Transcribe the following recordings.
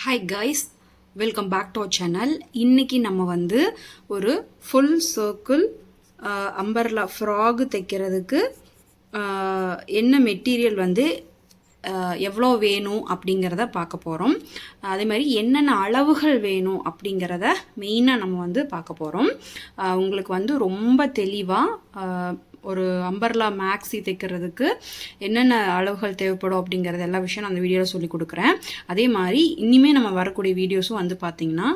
Hi guys, welcome back to our channel. இன்றைக்கி நம்ம வந்து ஒரு ஃபுல் சர்க்கிள் அம்பர்லா ஃப்ராகு தைக்கிறதுக்கு என்ன மெட்டீரியல் வந்து எவ்வளோ வேணும் அப்படிங்கிறத பார்க்க போகிறோம். அதே மாதிரி என்னென்ன அளவுகள் வேணும் அப்படிங்கிறத மெயினாக நம்ம வந்து பார்க்க போகிறோம். உங்களுக்கு வந்து ரொம்ப தெளிவாக ஒரு அம்பர்லா மேக்ஸி தைக்கிறதுக்கு என்னென்ன அளவுகள் தேவைப்படும் அப்படிங்கிறது எல்லா விஷயம் நான் அந்த வீடியோவில் சொல்லி கொடுக்குறேன். அதே மாதிரி இனிமேல் நம்ம வரக்கூடிய வீடியோஸும் வந்து பார்த்திங்கன்னா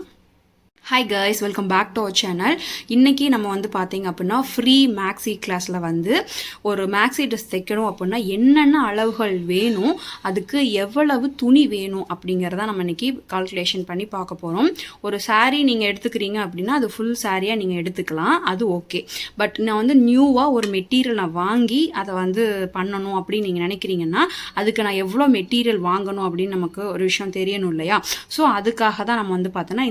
hi guys, welcome back to our channel. இன்றைக்கி நம்ம வந்து பார்த்திங்க அப்படின்னா ஃப்ரீ மேக்ஸி கிளாஸில் வந்து ஒரு மேக்ஸி ட்ரெஸ் தைக்கணும் அப்படின்னா என்னென்ன அளவுகள் வேணும், அதுக்கு எவ்வளவு துணி வேணும் அப்படிங்கிறத நம்ம இன்றைக்கி கால்குலேஷன் பண்ணி பார்க்க போகிறோம். ஒரு சாரீ நீங்கள் எடுத்துக்கிறீங்க அப்படின்னா அது ஃபுல் சாரியாக நீங்கள் எடுத்துக்கலாம், அது ஓகே. பட் நான் வந்து நியூவாக ஒரு மெட்டீரியல் நான் வாங்கி அதை வந்து பண்ணணும் அப்படின்னு நீங்கள் நினைக்கிறீங்கன்னா அதுக்கு நான் எவ்வளோ மெட்டீரியல் வாங்கணும் அப்படின்னு நமக்கு ஒரு விஷயம் தெரியணும் இல்லையா? ஸோ அதுக்காக தான் நம்ம வந்து பார்த்தோன்னா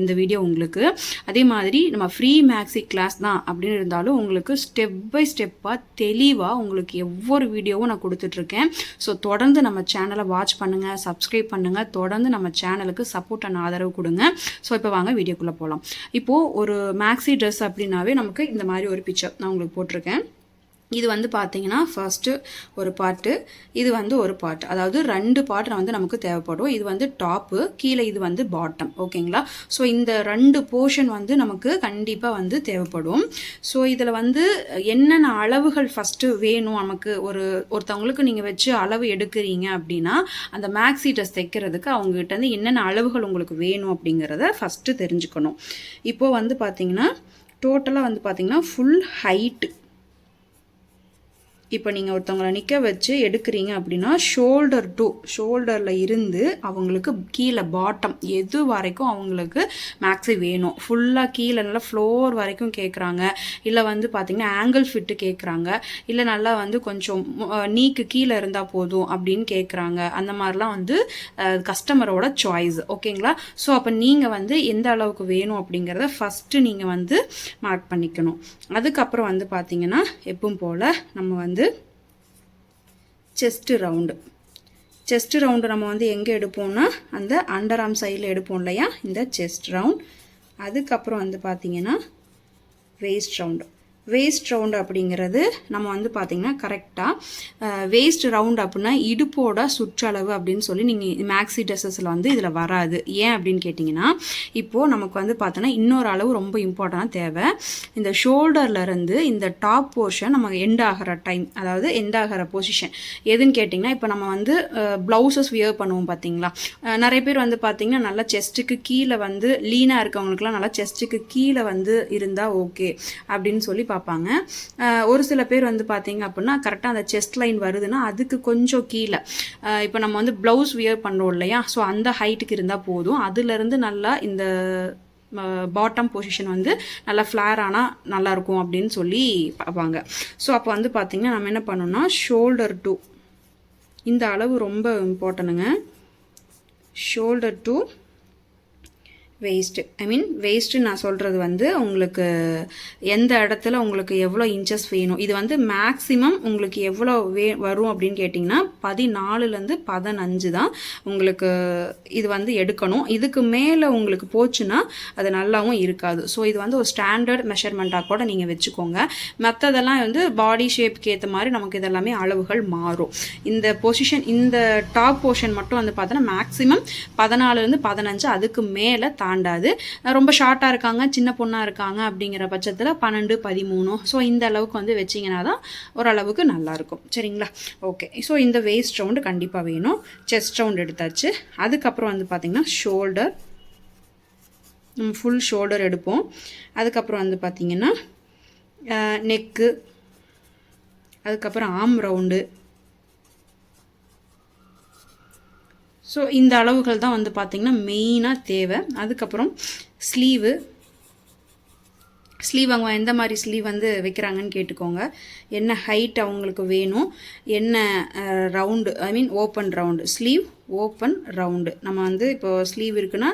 இந்த வீடியோ உங்களுக்கு. அதே மாதிரி நம்ம ஃப்ரீ மேக்ஸி கிளாஸ் தான் அப்படின்னு இருந்தாலும் உங்களுக்கு ஸ்டெப் பை ஸ்டெப்பாக தெளிவாக உங்களுக்கு ஒவ்வொரு வீடியோவும் நான் கொடுத்துட்ருக்கேன். ஸோ தொடர்ந்து நம்ம சேனலை வாட்ச் பண்ணுங்கள், சப்ஸ்கிரைப் பண்ணுங்கள், தொடர்ந்து நம்ம சேனலுக்கு சப்போர்ட் அண்ட் ஆதரவு கொடுங்க. ஸோ இப்போ வாங்க வீடியோக்குள்ளே போகலாம். இப்போது ஒரு மேக்ஸி ட்ரெஸ் அப்படின்னாவே நமக்கு இந்த மாதிரி ஒரு பிக்சர் நான் உங்களுக்கு போட்டிருக்கேன். இது வந்து பார்த்தீங்கன்னா ஃபர்ஸ்ட்டு ஒரு பார்ட்டு, இது வந்து ஒரு பார்ட், அதாவது 2 பார்ட் வந்து நமக்கு தேவைப்படும். இது வந்து டாப்பு, கீழே இது வந்து பாட்டம், ஓகேங்களா? ஸோ இந்த 2 போர்ஷன் வந்து நமக்கு கண்டிப்பாக வந்து தேவைப்படும். ஸோ இதில் வந்து என்னென்ன அளவுகள் ஃபஸ்ட்டு வேணும் நமக்கு, ஒருத்தவங்களுக்கு நீங்கள் வச்சு அளவு எடுக்கிறீங்க அப்படின்னா அந்த மேக்ஸி ட்ரெஸ் தைக்கிறதுக்கு அவங்ககிட்ட வந்து என்னென்ன அளவுகள் உங்களுக்கு வேணும் அப்படிங்கிறத ஃபஸ்ட்டு தெரிஞ்சுக்கணும். இப்போது வந்து பார்த்தீங்கன்னா டோட்டலாக வந்து பார்த்தீங்கன்னா ஃபுல் ஹைட்டு, இப்போ நீங்கள் ஒருத்தவங்களை நிற்க வச்சு எடுக்கிறீங்க அப்படின்னா ஷோல்டரில் இருந்து அவங்களுக்கு கீழே பாட்டம் எது வரைக்கும் அவங்களுக்கு மேக்ஸி வேணும். ஃபுல்லாக கீழே நல்லா ஃப்ளோர் வரைக்கும் கேட்குறாங்க, இல்லை வந்து பார்த்திங்கன்னா ஆங்கிள் ஃபிட்டு கேட்குறாங்க, இல்லை நல்லா வந்து கொஞ்சம் நீக்கு கீழே இருந்தால் போதும் அப்படின்னு கேட்குறாங்க. அந்த மாதிரிலாம் வந்து கஸ்டமரோட சாய்ஸ், ஓகேங்களா? ஸோ அப்போ நீங்கள் வந்து எந்த அளவுக்கு வேணும் அப்படிங்கிறத ஃபஸ்ட்டு நீங்கள் வந்து மார்க் பண்ணிக்கணும். அதுக்கப்புறம் வந்து பார்த்திங்கன்னா எப்பவும் போல் நம்ம வந்து செஸ்ட்டு ரவுண்டு நம்ம வந்து எங்கே எடுப்போம்னா அந்த அண்டர் ஆர்ம் சைடில் எடுப்போம் இல்லையா, இந்த செஸ்ட் ரவுண்ட். அதுக்கப்புறம் வந்து பார்த்திங்கன்னா வேஸ்ட் ரவுண்டு அப்படிங்கிறது நம்ம வந்து பார்த்திங்கன்னா கரெக்டாக வேஸ்ட் ரவுண்ட் அப்படின்னா இடுப்போட சுற்றளவு அப்படின்னு சொல்லி நீங்கள் மேக்ஸி ட்ரெஸ்ஸஸில் வந்து இதில் வராது. ஏன் அப்படின்னு கேட்டிங்கன்னா இப்போது நமக்கு வந்து பார்த்தோன்னா இன்னொரு அளவு ரொம்ப இம்பார்ட்டண்டாக தேவை. இந்த ஷோல்டர்லேருந்து இந்த டாப் போர்ஷன் நம்ம எண்ட் ஆகிற டைம், அதாவது எண்ட் ஆகிற பொசிஷன் எதுன்னு கேட்டிங்கன்னா, இப்போ நம்ம வந்து ப்ளவுசஸ் வியர் பண்ணுவோம் பார்த்தீங்களா, நிறைய பேர் வந்து பார்த்திங்கன்னா நல்லா செஸ்ட்டுக்கு கீழே வந்து லீனாக இருக்கவங்களுக்குலாம் நல்லா செஸ்ட்டுக்கு கீழே வந்து இருந்தால் ஓகே அப்படின்னு சொல்லி பார்ப்பாங்க. ஒரு சில பேர் வந்து பார்த்தீங்க அப்படின்னா கரெக்டாக அந்த செஸ்ட் லைன் வருதுன்னா அதுக்கு கொஞ்சம் கீழே, இப்போ நம்ம வந்து ப்ளவுஸ் வியர் பண்ணுறோம் இல்லையா, ஸோ அந்த ஹைட்டுக்கு இருந்தால் போதும். அதுலேருந்து நல்லா இந்த பாட்டம் பொசிஷன் வந்து நல்லா ஃப்ளேர் ஆனால் நல்லாயிருக்கும் அப்படின்னு சொல்லி பார்ப்பாங்க. ஸோ அப்போ வந்து பார்த்திங்கன்னா நம்ம என்ன பண்ணோம்னா ஷோல்டர் டு இந்த அளவு ரொம்ப இம்பார்ட்டனுங்க. ஷோல்டர் டு வேஸ்ட்டு நான் சொல்கிறது வந்து உங்களுக்கு எந்த இடத்துல உங்களுக்கு எவ்வளோ இன்ச்சஸ் வேணும், இது வந்து மேக்ஸிமம் உங்களுக்கு எவ்வளோ வரும் அப்படின்னு கேட்டிங்கன்னா 14லேருந்து 15 தான் உங்களுக்கு இது வந்து எடுக்கணும். இதுக்கு மேலே உங்களுக்கு போச்சுன்னா அது நல்லாவும் இருக்காது. ஸோ இது வந்து ஒரு ஸ்டாண்டர்ட் மெஷர்மெண்ட்டாக கூட நீங்கள் வச்சுக்கோங்க. மற்றதெல்லாம் வந்து பாடி ஷேப்புக்கு ஏற்ற மாதிரி நமக்கு இதெல்லாமே அளவுகள் மாறும். இந்த பொசிஷன், இந்த டாப் போர்ஷன் மட்டும் வந்து பார்த்தோன்னா மேக்ஸிமம் 14லேருந்து 15, அதுக்கு மேலே தாண்டாது. ரொம்ப ஷார்ட்டாக இருக்காங்க, சின்ன பொண்ணாக இருக்காங்க அப்படிங்கிற பட்சத்தில் 12, 13, ஸோ இந்த அளவுக்கு வந்து வச்சிங்கன்னா தான் ஓரளவுக்கு நல்லாயிருக்கும். சரிங்களா? ஓகே. ஸோ இந்த வேஸ்ட் ரவுண்டு கண்டிப்பாக வேணும். செஸ்ட் ரவுண்ட் எடுத்தாச்சு. அதுக்கப்புறம் வந்து பார்த்திங்கன்னா ஷோல்டர், நம்ம ஃபுல் ஷோல்டர் எடுப்போம். அதுக்கப்புறம் வந்து பார்த்திங்கன்னா நெக்கு, அதுக்கப்புறம் ஆர்ம் ரவுண்டு. ஸோ இந்த அளவுகள் தான் வந்து பார்த்திங்கன்னா மெயினாக தேவை. அதுக்கப்புறம் ஸ்லீவ் அவங்க எந்த மாதிரி ஸ்லீவ் வந்து வைக்கிறாங்கன்னு கேட்டுக்கோங்க. என்ன ஹைட் அவங்களுக்கு வேணும், என்ன round, open round, sleeve open round. நம்ம வந்து இப்போது ஸ்லீவ் இருக்குன்னா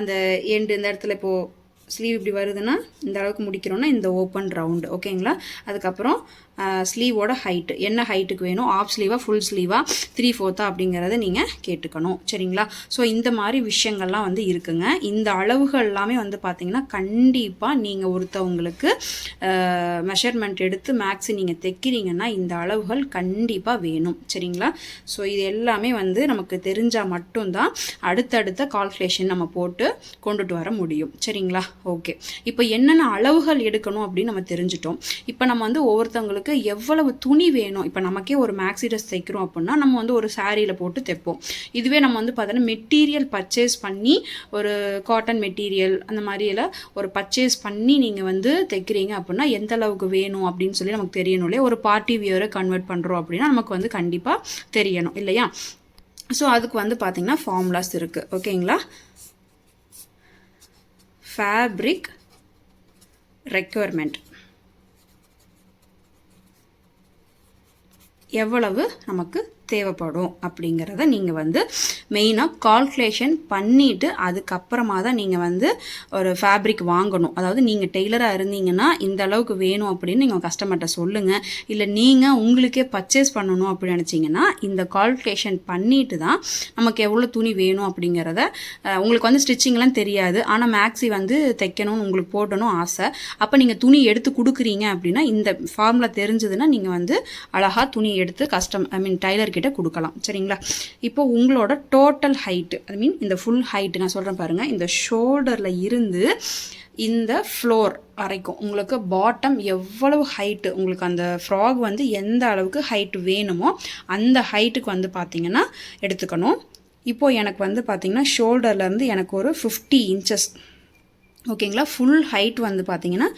அந்த எண்டு இந்த இடத்துல இப்போது ஸ்லீவ் இப்படி வருதுன்னா இந்த அளவுக்கு முடிக்கிறோன்னா இந்த ஓப்பன் ரவுண்டு. ஓகேங்களா? அதுக்கப்புறம் ஸ்லீவோட ஹைட்டு என்ன ஹைட்டுக்கு வேணும், ஆஃப் ஸ்லீவாக ஃபுல் ஸ்லீவாக 3/4 அப்படிங்கிறத நீங்கள் கேட்டுக்கணும். சரிங்களா? ஸோ இந்த மாதிரி விஷயங்கள்லாம் வந்து இருக்குங்க. இந்த அளவுகள் எல்லாமே வந்து பார்த்திங்கன்னா கண்டிப்பாக நீங்கள் ஒருத்தவங்களுக்கு மெஷர்மெண்ட் எடுத்து மேக்ஸி நீங்கள் தைக்கிறீங்கன்னா இந்த அளவுகள் கண்டிப்பாக வேணும். சரிங்களா? ஸோ இது எல்லாமே வந்து நமக்கு தெரிஞ்சால் மட்டும்தான் அடுத்தடுத்த கால்குலேஷன் நம்ம போட்டு கொண்டுட்டு வர முடியும். சரிங்களா? ஓகே, இப்போ என்னென்ன அளவுகள் எடுக்கணும் அப்படின்னு நம்ம தெரிஞ்சிட்டோம். இப்போ நம்ம வந்து ஒவ்வொருத்தவங்களுக்கு எவ்வளவு துணி வேணும், இப்போ நமக்கே ஒரு மேக்ஸி ட்ரெஸ் தைக்கிறோம் அப்படின்னா நம்ம வந்து ஒரு சாரியில் போட்டு தைப்போம். இதுவே நம்ம வந்து பார்த்தோன்னா மெட்டீரியல் பர்ச்சேஸ் பண்ணி ஒரு காட்டன் மெட்டீரியல் அந்த மாதிரியில் ஒரு பர்ச்சேஸ் பண்ணி நீங்கள் வந்து தைக்கிறீங்க அப்படின்னா எந்த அளவுக்கு வேணும் அப்படின்னு சொல்லி நமக்கு தெரியணும் இல்லையா? ஒரு பார்ட்டி வியரை கன்வெர்ட் பண்ணுறோம் அப்படின்னா நமக்கு வந்து கண்டிப்பாக தெரியணும் இல்லையா? ஸோ அதுக்கு வந்து பார்த்திங்கன்னா ஃபார்முலாஸ் இருக்குது. ஓகேங்களா? ஃபேப்ரிக் ரெக்யர்மெண்ட் எவ்வளவு நமக்கு தேவைப்படும் அப்படிங்கிறத நீங்கள் வந்து மெயினாக கால்குலேஷன் பண்ணிவிட்டு அதுக்கப்புறமா தான் நீங்கள் வந்து ஒரு ஃபேப்ரிக் வாங்கணும். அதாவது நீங்கள் டெய்லராக இருந்தீங்கன்னா இந்த அளவுக்கு வேணும் அப்படின்னு நீங்கள் கஸ்டமர்கிட்ட சொல்லுங்கள். இல்லை நீங்கள் உங்களுக்கே பர்ச்சேஸ் பண்ணணும் அப்படின்னு நினச்சிங்கன்னா இந்த கால்குலேஷன் பண்ணிட்டு தான் நமக்கு எவ்வளோ துணி வேணும் அப்படிங்கிறத உங்களுக்கு வந்து ஸ்டிச்சிங்லாம் தெரியாது, ஆனால் மேக்ஸி வந்து தைக்கணும்னு உங்களுக்கு போடணும் ஆசை. அப்போ நீங்கள் துணி எடுத்து கொடுக்குறீங்க அப்படின்னா இந்த ஃபார்முலா தெரிஞ்சதுன்னா நீங்கள் வந்து அழகாக துணி எடுத்து டைலர் கிட்ட கொடுக்கலாம். சரிங்களா? இப்போ உங்களோட டோட்டல் ஹைட்டு, ஐ மீன் இந்த ஃபுல் ஹைட்டு நான் சொல்கிறேன் பாருங்கள், இந்த ஷோல்டரில் இருந்து இந்த ஃப்ளோர் வரைக்கும் உங்களுக்கு பாட்டம் எவ்வளவு ஹைட்டு, உங்களுக்கு அந்த ஃப்ராக் வந்து எந்த அளவுக்கு ஹைட்டு வேணுமோ அந்த ஹைட்டுக்கு வந்து பார்த்திங்கன்னா எடுத்துக்கணும். இப்போது எனக்கு வந்து பார்த்திங்கன்னா ஷோல்டர்லேருந்து எனக்கு ஒரு 50 இன்ச்சஸ், ஓகேங்களா, ஃபுல் ஹைட் வந்து பார்த்திங்கன்னா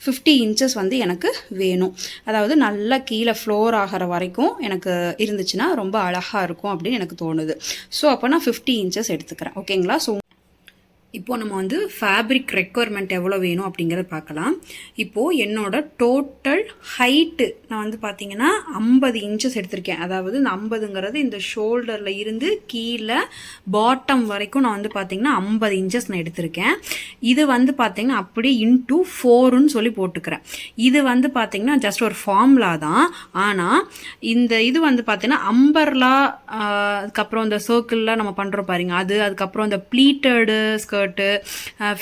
50 இன்ச்சஸ் வந்து எனக்கு வேணும். அதாவது நல்லா கீழே ஃப்ளோர் ஆகிற வரைக்கும் எனக்கு இருந்துச்சுன்னா ரொம்ப அழகாக இருக்கும் அப்படின்னு எனக்கு தோணுது. ஸோ அப்போ நான் 50 இன்ச்சஸ் எடுத்துக்கிறேன். ஓகேங்களா? ஸோ இப்போது நம்ம வந்து ஃபேப்ரிக் ரெக்யர்மெண்ட் எவ்வளோ வேணும் அப்படிங்கிறத பார்க்கலாம். இப்போது என்னோட டோட்டல் ஹைட்டு நான் வந்து பார்த்திங்கன்னா 50 இன்ச்சஸ் எடுத்திருக்கேன். அதாவது இந்த 50ங்கிறது இந்த ஷோல்டரில் இருந்து கீழே பாட்டம் வரைக்கும் நான் வந்து பார்த்திங்கன்னா 50 இன்ச்சஸ் நான் எடுத்திருக்கேன். இது வந்து பார்த்திங்கன்னா அப்படியே இன்ட்டு 4ன்னு சொல்லி போட்டுக்கிறேன். இது வந்து பார்த்திங்கன்னா ஜஸ்ட் ஒரு ஃபார்முலா தான். ஆனால் இந்த இது வந்து பார்த்திங்கன்னா அம்பர்லா, அதுக்கப்புறம் இந்த சர்க்கிளில் நம்ம பண்ணுறோம் பாருங்க அது, அதுக்கப்புறம் இந்த ப்ளீட்டடு ஸ்கர்ட்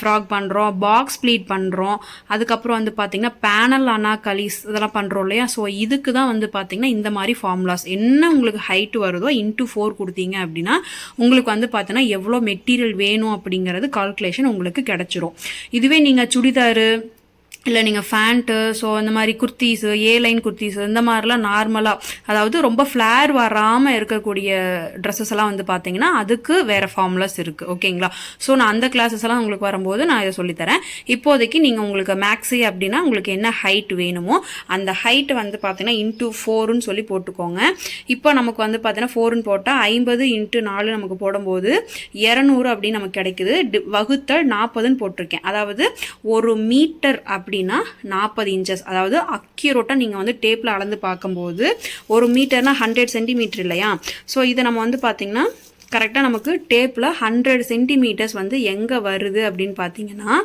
ஃப்ராக் பண்ணுறோம், பாக்ஸ் ப்ளீட் பண்ணுறோம், அதுக்கப்புறம் வந்து பார்த்திங்கன்னா பேனல் அனாகலிஸ் இதெல்லாம் பண்ணுறோம் இல்லையா? ஸோ இதுக்கு தான் வந்து பார்த்திங்கன்னா இந்த மாதிரி ஃபார்முலாஸ் என்ன உங்களுக்கு ஹைட்டு வருதோ இன்ட்டு 4 கொடுத்தீங்க அப்படின்னா உங்களுக்கு வந்து பார்த்தீங்கன்னா எவ்வளோ மெட்டீரியல் வேணும் அப்படிங்கிறது கால்குலேஷன் உங்களுக்கு கிடச்சிரும். இதுவே நீங்கள் சுடிதாரு இல்லை நீங்கள் ஃபேண்ட்டு, ஸோ இந்த மாதிரி குர்த்தீஸு, லைன் குர்த்தீஸு இந்த மாதிரிலாம் நார்மலாக, அதாவது ரொம்ப ஃப்ளேர் வராமல் இருக்கக்கூடிய ட்ரெஸ்ஸஸ் எல்லாம் வந்து பார்த்தீங்கன்னா அதுக்கு வேறு ஃபார்முலாஸ் இருக்குது. ஓகேங்களா? ஸோ நான் அந்த கிளாஸஸ் எல்லாம் உங்களுக்கு வரும்போது நான் இதை சொல்லித்தரேன். இப்போதைக்கு நீங்கள் உங்களுக்கு மேக்ஸி அப்படின்னா உங்களுக்கு என்ன ஹைட் வேணுமோ அந்த ஹைட்டு வந்து பார்த்தீங்கன்னா இன்ட்டு 4ன்னு சொல்லி போட்டுக்கோங்க. இப்போ நமக்கு வந்து பார்த்தீங்கன்னா 4ன்னு போட்டால் 50 × 4 நமக்கு போடும்போது 200 அப்படின்னு நமக்கு கிடைக்குது. வகுத்தல் 40ன்னு போட்டிருக்கேன். அதாவது 1 மீட்டர் அப்படின்னா 40 இன்ச்சஸ். அதாவது அக்யூரேட்டாக நீங்கள் வந்து டேப்பில் அளந்து பார்க்கும்போது 1 மீட்டர்னா 100 சென்டிமீட்டர் இல்லையா? ஸோ இதை நம்ம வந்து பார்த்திங்கன்னா கரெக்டாக நமக்கு டேப்பில் 100 சென்டிமீட்டர்ஸ் வந்து எங்கே வருது அப்படின்னு பார்த்தீங்கன்னா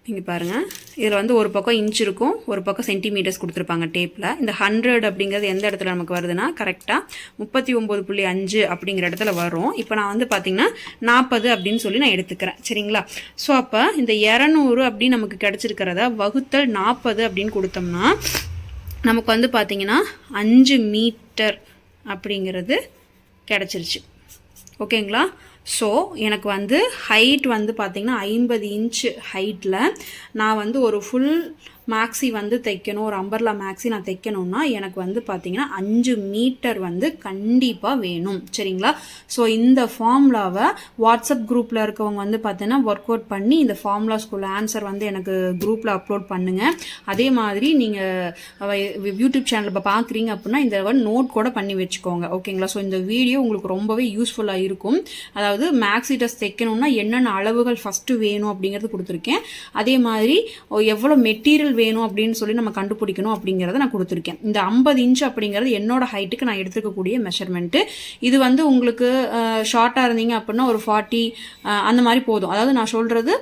இங்கே பாருங்கள், இதில் வந்து ஒரு பக்கம் இன்ச் இருக்கும், ஒரு பக்கம் சென்டிமீட்டர்ஸ் கொடுத்துருப்பாங்க டேப்பில். இந்த 100 அப்படிங்கிறது எந்த இடத்துல நமக்கு வருதுன்னா கரெக்டாக 39.5 அப்படிங்கிற இடத்துல வரும். இப்போ நான் வந்து பார்த்திங்கன்னா 40 அப்படின்னு சொல்லி நான் எடுத்துக்கிறேன். சரிங்களா? ஸோ அப்போ இந்த 200 அப்படின்னு நமக்கு கிடச்சிருக்கிறத வகுத்தல் 40 அப்படின்னு கொடுத்தோம்னா நமக்கு வந்து பார்த்திங்கன்னா 5 மீட்டர் அப்படிங்கிறது கிடச்சிருச்சு. ஓகேங்களா? ஸோ எனக்கு வந்து ஹைட் வந்து பார்த்திங்கன்னா 50 இன்ச் ஹைட்டில் நான் வந்து ஒரு ஃபுல் மேக்ஸி வந்து தைக்கணும், ஒரு அம்பர்லா மேக்ஸி நான் தைக்கணும்னா எனக்கு வந்து பார்த்திங்கன்னா 5 மீட்டர் வந்து கண்டிப்பாக வேணும். சரிங்களா? ஸோ இந்த ஃபார்முலாவை வாட்ஸ்அப் குரூப்பில் இருக்கவங்க வந்து பார்த்தீங்கன்னா ஒர்க் அவுட் பண்ணி இந்த ஃபார்முலாஸ்குள்ள ஆன்சர் வந்து எனக்கு குரூப்பில் அப்லோட் பண்ணுங்கள். அதே மாதிரி நீங்கள் யூடியூப் சேனல் இப்போ பார்க்குறீங்க அப்படின்னா இந்த நோட் கூட பண்ணி வச்சுக்கோங்க. ஓகேங்களா? ஸோ இந்த வீடியோ உங்களுக்கு ரொம்பவே யூஸ்ஃபுல்லாக இருக்கும். அதாவது மேக்ஸி ட்ரெஸ் தைக்கணும்னா என்னென்ன அளவுகள் ஃபஸ்ட்டு வேணும் அப்படிங்கிறது கொடுத்துருக்கேன். அதே மாதிரி எவ்வளோ மெட்டீரியல் வேணும் அப்படின்னு சொல்லி நம்ம கண்டுபிடிக்கணும் அப்படிங்கிறத நான் கொடுத்துருக்கேன். இந்த 50 இன்ச் அப்படிங்கிறது என்னோட ஹைட்டுக்கு நான் எடுத்துக்கக்கூடிய மெஷர்மெண்ட்டு. இது வந்து உங்களுக்கு ஷார்ட்டாக இருந்தீங்க அப்படின்னா ஒரு 40 அந்த மாதிரி போதும். அதாவது நான் சொல்கிறது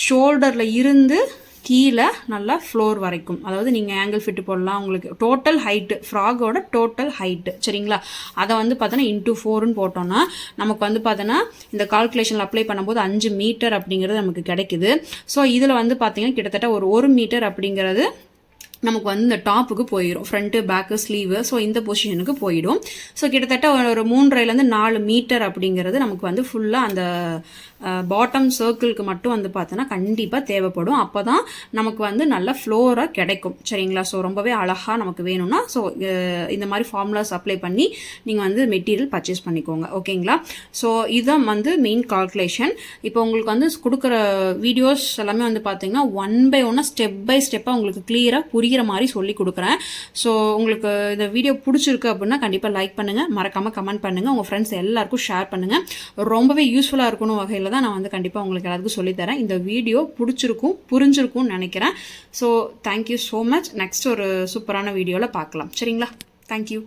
ஷோல்டரில் இருந்து கீழே நல்லா ஃப்ளோர் வரைக்கும், அதாவது நீங்கள் ஆங்கிள் ஃபிட்டு போடலாம். உங்களுக்கு டோட்டல் ஹைட்டு, ஃப்ராகோட டோட்டல் ஹைட்டு சரிங்களா, அதை வந்து பார்த்தோன்னா இன்ட்டு 4ன்னு போட்டோன்னா நமக்கு வந்து பார்த்தோன்னா இந்த கால்குலேஷனில் அப்ளை பண்ணும்போது 5 மீட்டர் அப்படிங்கிறது நமக்கு கிடைக்குது. ஸோ இதில் வந்து பார்த்தீங்கன்னா கிட்டத்தட்ட ஒரு 1 மீட்டர் அப்படிங்கிறது நமக்கு வந்து இந்த டாப்புக்கு போயிடும், ஃப்ரண்ட்டு பேக்கு ஸ்லீவு. ஸோ இந்த பொசிஷனுக்கு போயிடும். ஸோ கிட்டத்தட்ட ஒரு 3.5 to 4 மீட்டர் அப்படிங்கிறது நமக்கு வந்து ஃபுல்லாக அந்த பாட்டம் சர்க்கிளுக்கு மட்டும் வந்து பார்த்தோன்னா கண்டிப்பாக தேவைப்படும். அப்போ தான் நமக்கு வந்து நல்ல ஃப்ளோராக கிடைக்கும் சரிங்களா. ஸோ ரொம்பவே அழகாக நமக்கு வேணும்னா ஸோ இந்த மாதிரி ஃபார்முலாஸ் அப்ளை பண்ணி நீங்கள் வந்து மெட்டீரியல் பர்ச்சேஸ் பண்ணிக்கோங்க ஓகேங்களா. ஸோ இதுதான் வந்து மெயின் கால்குலேஷன். இப்போ உங்களுக்கு வந்து கொடுக்குற வீடியோஸ் எல்லாமே வந்து பார்த்தீங்கன்னா 1 by 1 ஸ்டெப் பை ஸ்டெப்பாக உங்களுக்கு கிளியராக புரிகிற மாதிரி சொல்லி கொடுக்குறேன். ஸோ உங்களுக்கு இந்த வீடியோ பிடிச்சிருக்கு அப்படின்னா கண்டிப்பாக லைக் பண்ணுங்கள், மறக்காமல் கமெண்ட் பண்ணுங்கள், உங்கள் ஃப்ரெண்ட்ஸ் எல்லாருக்கும் ஷேர் பண்ணுங்கள். ரொம்பவே யூஸ்ஃபுல்லாக இருக்கணும் வகையில் தான் நான் வந்து கண்டிப்பாக உங்களுக்கு எல்லாருக்கும் சொல்லித்தரேன். இந்த வீடியோ பிடிச்சிருக்கும் புரிஞ்சிருக்கும்னு நினைக்கிறேன். So thank you so much. Next ஒரு சூப்பரான வீடியோவில் பார்க்கலாம் சரிங்களா. தேங்க்யூ.